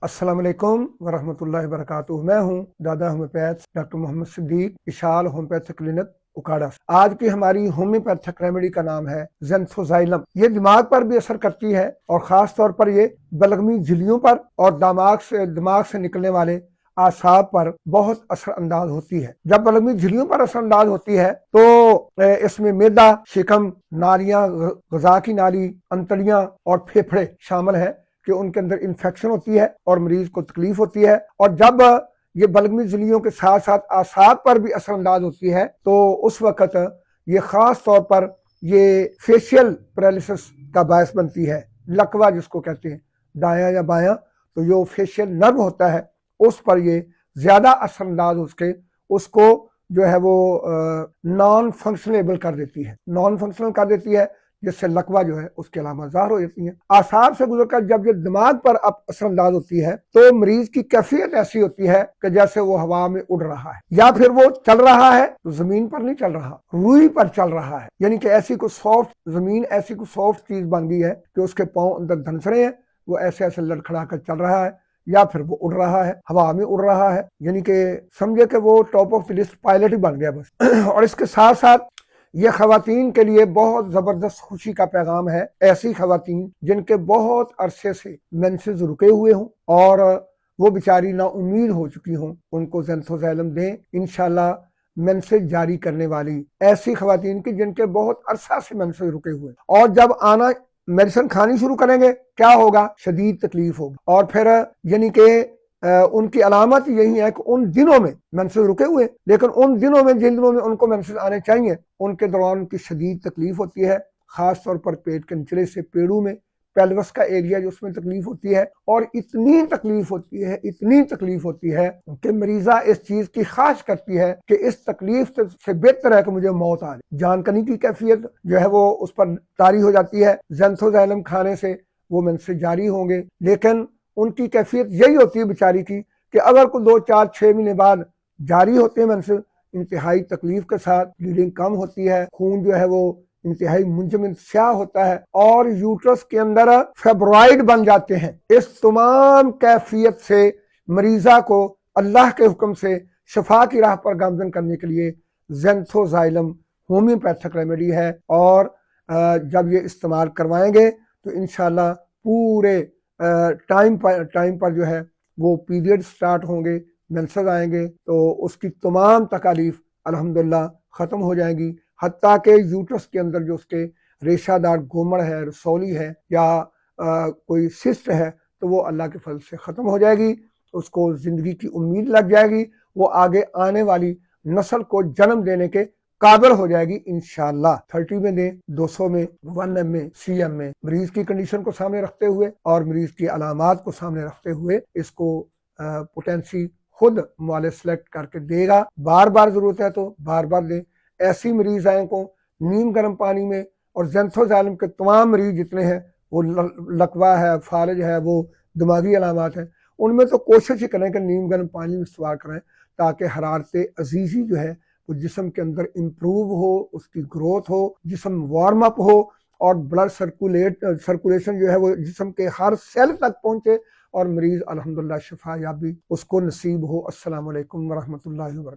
अस्सलाम वालेकुम वरहमतुल्लाहि वबरकातुहू। मैं हूँ दादा होम्योपैथ डॉक्टर मोहम्मद सिद्दीक, विशाल होम्योपैथिक क्लिनिक उकाड़ा। आज की हमारी होम्योपैथिक रेमेडी का नाम है ज़ेंथोज़ाइलम। ये दिमाग पर भी असर करती है और ख़ास तौर पर ये बलगमी झिल्लियों पर और दिमाग से निकलने वाले आसाब पर बहुत असर अंदाज होती है। जब बलगमी झिल्लियों पर असर अंदाज होती है तो इसमें मैदा, शिकम, नालियां, गजा की नाली, अंतड़ियां और फेफड़े शामिल है कि उनके अंदर इन्फेक्शन होती है और मरीज को तकलीफ होती है। और जब ये बलगमी झिल्लियों के साथ साथ आसाब पर भी असरअंदाज होती है तो उस वक्त ये खास तौर पर ये फेशियल पैरालिसिस का बायस बनती है। लकवा जिसको कहते हैं, दायां या बायां, तो जो फेशियल नर्व होता है उस पर ये ज्यादा असरअंदाज उसको जो है वो नॉन फंक्शनेबल कर देती है, नॉन फंक्शनल कर देती है, जिससे लकवा जो है उसके अलावा ज़ाहिर हो जाती है। आसार से गुजरकर जब ये दिमाग पर अब असरअंदाज होती है तो मरीज की कैफियत ऐसी होती है कि जैसे वो हवा में उड़ रहा है, या फिर वो चल रहा है तो जमीन पर नहीं चल रहा, रुई पर चल रहा है। यानी कि ऐसी कोई सॉफ्ट जमीन, ऐसी कोई सॉफ्ट चीज बन गई है कि उसके पांव अंदर धंसरे हैं, वो ऐसे ऐसे लड़खड़ा कर चल रहा है, या फिर वो उड़ रहा है, हवा में उड़ रहा है। यानी कि समझे कि वो top of the list pilot ही बन गया बस। और इसके साथ साथ ये खवातीन के लिए बहुत जबरदस्त खुशी का पैगाम है। ऐसी खवातीन जिनके बहुत अरसे से मेंसेस रुके हुए हों और वो बेचारी ना उम्मीद हो चुकी हों, उनको ज़ेंथोज़ाइलम दें। इंशाल्लाह मेंसेस जारी करने वाली ऐसी खवातीन की जिनके बहुत अरसा से मेंसेस रुके हुए, और जब आना मेडिसिन खानी शुरू करेंगे क्या होगा, शदीद तकलीफ होगी। और फिर यानी कि उनकी अलामत यही है कि उन दिनों में मेंसेस रुके हुए, लेकिन उन दिनों में जिन दिनों में उनको मेंसेस आने चाहिए उनके दौरान उनकी शदीद तकलीफ होती है। खास तौर पर पेट के निचले से पेड़ों में, पेल्विस का एरिया जो उसमें तकलीफ होती है। और इतनी तकलीफ होती है, इतनी तकलीफ होती है कि मरीजा इस चीज की ख्वाहिश करती है कि इस तकलीफ से बेहतर है कि मुझे मौत आ जाए। जान करने की कैफियत जो है वो उस पर तारी हो जाती है। ज़ेंथोज़ाइलम खाने से वो मेंसेस जारी होंगे, लेकिन उनकी कैफियत यही होती है बेचारी की कि अगर कोई 2 4 6 महीने बाद जारी होते हैं मेंसेस, इंतहाई तकलीफ के साथ, ब्लीडिंग कम होती है, खून जो है वो इंतहाई मुंजमद स्याह होता है और यूट्रस के अंदर फेब्रॉइड बन जाते हैं। इस तमाम कैफियत से मरीजा को अल्लाह के हुक्म से शफा की राह पर गामजन करने के लिए ज़ेंथोज़ाइलम होम्योपैथिक रेमेडी है। और जब ये इस्तेमाल करवाएंगे तो इंशाल्लाह पूरे टाइम पर जो है वो पीरियड स्टार्ट होंगे, मेंसेस आएंगे तो उसकी तमाम तकालीफ अल्हम्दुलिल्लाह ख़त्म हो जाएंगी। हत्ता के यूट्रस के अंदर जो उसके रेशादार गोमड़ है, रसौली है या कोई सिस्ट है तो वो अल्लाह के फजल से ख़त्म हो जाएगी। उसको ज़िंदगी की उम्मीद लग जाएगी, वो आगे आने वाली नस्ल को जन्म देने के काबिल हो जाएगी इंशाल्लाह। 30 में दें, 200 में, 1M में, CM में, मरीज की कंडीशन को सामने रखते हुए और मरीज की अलामात को सामने रखते हुए इसको पोटेंसी खुद मुआलिज सेलेक्ट करके देगा। बार बार जरूरत है तो बार बार दें। ऐसी मरीज आए को नीम गर्म पानी में, और ज़ेंथोज़ाइलम के तमाम मरीज जितने हैं, वो लकवा है, फालज है, वो दिमागी अलामात है, उनमें तो कोशिश ही करें कि नीम गर्म पानी में इस्तेमाल करें ताकि हरारत अजीज़ी जो है वो जिस्म के अंदर इम्प्रूव हो, उसकी ग्रोथ हो, जिस्म वार्म अप हो और ब्लड सर्कुलेशन जो है वो जिस्म के हर सेल तक पहुंचे और मरीज अल्हम्दुलिल्लाह शिफा याबी उसको नसीब हो। अस्सलाम वालेकुम वरहमतुल्लाहि वबरकातुहू।